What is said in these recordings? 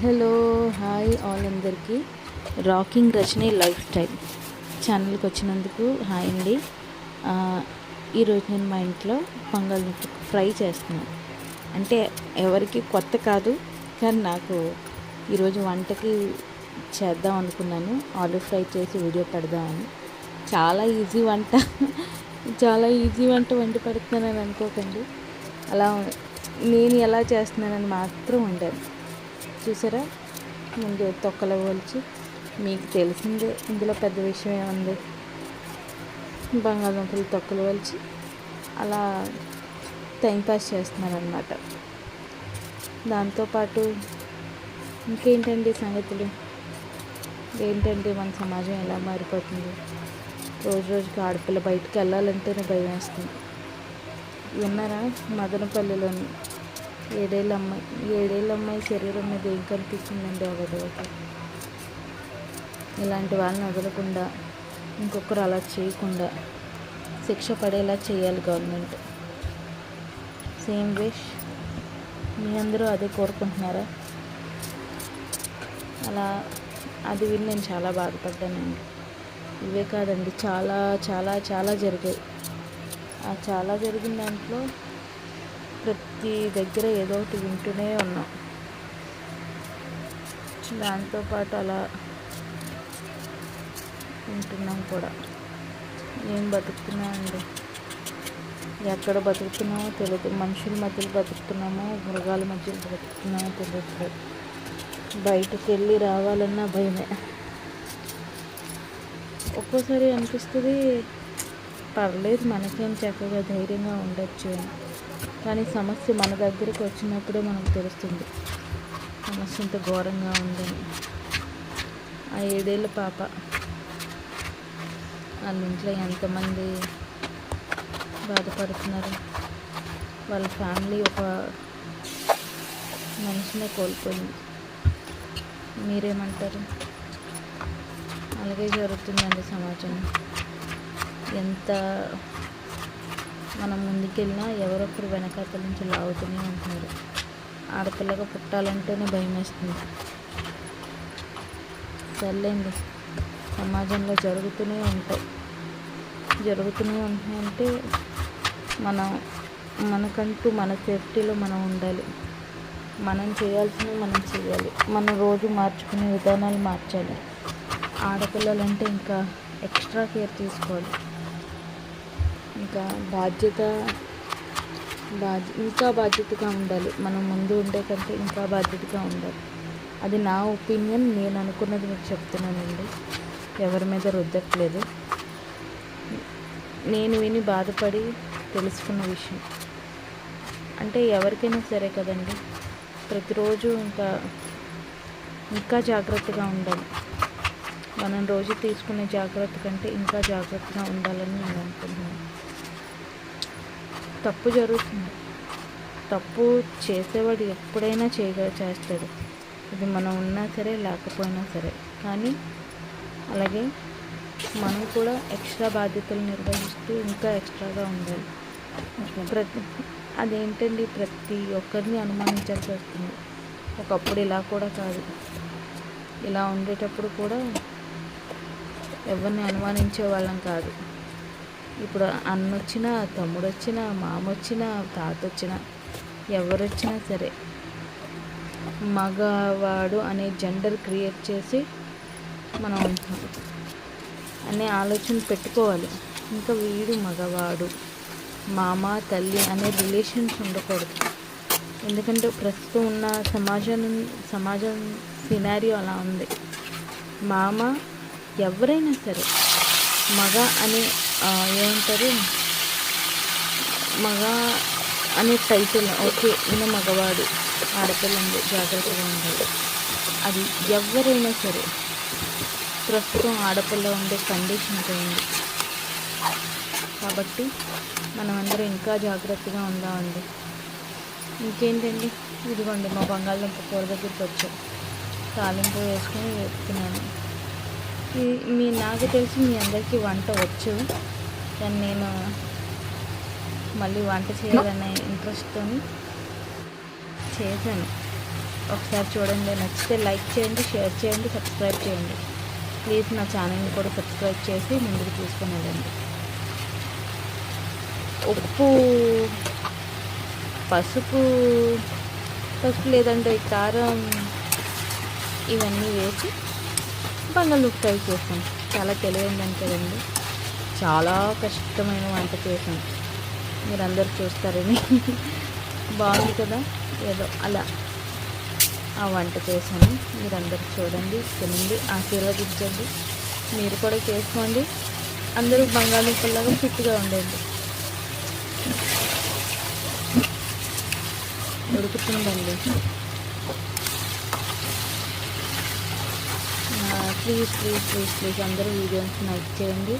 Hello hi all అందరికీ rocking Rajani life style ఛానల్కి వచ్చినందుకు హాయ్ అండి. ఈరోజు నేను మా ఇంట్లో బంగాళదుంప ఫ్రై చేస్తున్నాను. అంటే ఎవరికి కొత్త కాదు, కానీ నాకు ఈరోజు వంటకి చేద్దాం అనుకున్నాను. ఆలూ ఫ్రై చేసి వీడియో పెడదామని. చాలా ఈజీ వంట చాలా ఈజీ వంట వండి పెడుతున్నానని అనుకోకండి. అలా నేను ఎలా చేస్తున్నానని మాత్రం వండాను. చూసారా, ముందు తొక్కలు ఒలిచి, మీకు తెలిసిందే ఇందులో పెద్ద విషయం ఏముంది, బంగాళదుంపలు తొక్కలు ఒలిచి అలా టైంపాస్ చేస్తున్నాను అన్నమాట. దాంతోపాటు ఇంకేంటండి సంగతులు, ఏంటంటే మన సమాజం ఎలా మారిపోతుంది. రోజు రోజుకి ఆడపిల్ల బయటికి వెళ్ళాలంటేనే భయం వేస్తుంది. విన్నారా, మదనపల్లిలోని ఏడేళ్ళ అమ్మాయి శరీరం మీద ఏం కనిపిస్తుందండి అవధవకి. ఇలాంటి వాళ్ళని వదలకుండా, ఇంకొకరు అలా చేయకుండా శిక్ష పడేలా చేయాలి గవర్నమెంట్. సేమ్ విష్, మీ అందరూ అదే కోరుకుంటున్నారా? అలా అది విని నేను చాలా బాధపడ్డానండి. ఇవే కాదండి, చాలా చాలా చాలా జరిగాయి. ఆ చాలా జరిగిన దాంట్లో ప్రతి దగ్గర ఏదో ఒకటి వింటూనే ఉన్నాం. దాంతోపాటు అలా వింటున్నాం కూడా. ఏం బతుకుతున్నామండి, ఎక్కడ బతుకుతున్నామో తెలియదు. మనుషుల మధ్యలో బతుకుతున్నామో, మృగాల మధ్యలో బతుకుతున్నామో తెలియట్లేదు. బయటకు వెళ్ళి రావాలన్నా భయమే. ఒక్కోసారి అనిపిస్తుంది పర్లేదు, మనకేం చక్కగా ధైర్యంగా ఉండొచ్చు అని. కానీ సమస్య మన దగ్గరికి వచ్చినప్పుడే మనకు తెలుస్తుంది సమస్య ఇంత ఘోరంగా ఉందని. ఆ 7 ఏళ్ళ పాప, వాళ్ళ ఇంట్లో ఎంతమంది బాధపడుతున్నారు. వాళ్ళ ఫ్యామిలీ ఒక మనిషినే కోల్పోయింది. మీరేమంటారు? అలాగే జరుగుతుందండి సమాజం. ఎంత మనం ముందుకెళ్ళినా ఎవరొకరు వెనకాతల నుంచి లాగుతూనే ఉంటున్నారు. ఆడపిల్లగా పుట్టాలంటేనే భయం వేస్తుంది. సర్లేండి, సమాజంలో జరుగుతూనే ఉంటున్నాయంటే మనకంటూ మన సేఫ్టీలో మనం ఉండాలి. మనం చేయాల్సినవి మనం చేయాలి. మనం రోజు మార్చుకునే విధానాలు మార్చాలి. ఆడపిల్లలంటే ఇంకా ఎక్స్ట్రా కేర్ తీసుకోవాలి. ఇంకా ఇంకా బాధ్యతగా ఉండాలి. మనం ముందు ఉండే కంటే ఇంకా బాధ్యతగా ఉండాలి. అది నా ఒపీనియన్. నేను అనుకున్నది మీకు చెప్తున్నానండి, ఎవరి మీద రుద్దట్లేదు. నేను విని బాధపడి తెలుసుకున్న విషయం. అంటే ఎవరికైనా సరే కదండి, ప్రతిరోజు ఇంకా జాగ్రత్తగా ఉండాలి. మనం రోజు తీసుకునే జాగ్రత్త కంటే ఇంకా జాగ్రత్తగా ఉండాలని నేను అనుకుంటున్నాను. తప్పు జరుగుతుంది. తప్పు చేసేవాడు ఎప్పుడైనా చేస్తాడు. ఇది మనం ఉన్నా సరే లేకపోయినా సరే. కానీ అలాగే మనం కూడా ఎక్స్ట్రా బాధ్యతలు నిర్వహిస్తూ ఇంకా ఎక్స్ట్రాగా ఉండాలి. అదేంటండి, ప్రతి ఒక్కరిని అనుమానించాల్సి వస్తుంది. ఒకప్పుడు ఇలా కూడా కాదు. ఇలా ఉండేటప్పుడు కూడా ఎవరిని అనుమానించే వాళ్ళం కాదు. ఇప్పుడు అన్న వచ్చినా, తమ్ముడు వచ్చినా, మామ వచ్చినా, తాత వచ్చినా, ఎవరు వచ్చినా సరే మగవాడు అనే జెండర్ క్రియేట్ చేసి మనం ఉంటున్నాం అనే ఆలోచన పెట్టుకోవాలి. ఇంకా వీడు మగవాడు, మామ తల్లి అనే రిలేషన్స్ ఉండకూడదు. ఎందుకంటే ప్రస్తుతం ఉన్న సమాజం సినారియో అలా ఉంది. మామ ఎవరైనా సరే మగ అనే ఏమంటారు, మగ అనే టైటిల్, ఓకే ఈయన మగవాడు, ఆడపిల్ల ఉంది జాగ్రత్తగా ఉండాలి. అది ఎవరైనా సరే ప్రస్తుతం ఆడపిల్ల ఉండే కండిషన్ పోయింది. కాబట్టి మనమందరం ఇంకా జాగ్రత్తగా ఉందామండి. ఇంకేంటండి, ఇదిగోండి మా బంగాళదుంప కూర దగ్గరికి వచ్చాం. తాలింపు వేసుకొని వేస్తున్నాను. నాకు తెలిసి మీ అందరికీ వంట వచ్చు, కానీ నేను మళ్ళీ వంట చేయాలనే ఇంట్రెస్ట్తో చేశాను. ఒకసారి చూడండి, నచ్చితే లైక్ చేయండి, షేర్ చేయండి, సబ్స్క్రైబ్ చేయండి. ప్లీజ్ నా ఛానల్ని కూడా సబ్స్క్రైబ్ చేసి ముందుకు తీసుకొని వెళ్ళండి. ఉప్పు, పసుపు లేదంటే కారం ఇవన్నీ వేసి బంగాళదుంప ఫ్రై చేసాం. చాలా తెలియదని కదండి, చాలా కష్టమైన వంట చేసాం. మీరందరూ చూస్తారని. బాగుంది కదా, ఏదో అలా ఆ వంట చేశాను. మీరందరూ చూడండి, తినండి, ఆశీర్వదించండి. మీరు కూడా చేసుకోండి. అందరూ బంగాళదుంపలాగా ఫిట్గా ఉండండి. ఉడుకుతుందండి. ప్లీజ్ ప్లీజ్ ప్లీజ్ ప్లీజ్ అందరూ వీడియోస్ లైక్ చేయండి,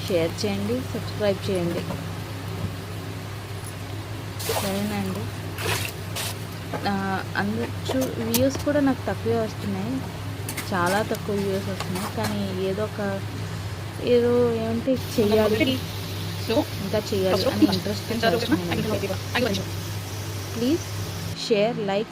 షేర్ చేయండి, సబ్స్క్రైబ్ చేయండి. సరేనా అండి? అందరూ వ్యూస్ కూడా నాకు తక్కువే వస్తున్నాయి, చాలా తక్కువ వ్యూస్ వస్తున్నాయి. కానీ ఏదో ఏమంటే చెయ్యాలి, ఇంకా చెయ్యాలి అని ఇంట్రెస్ట్. Please share, like,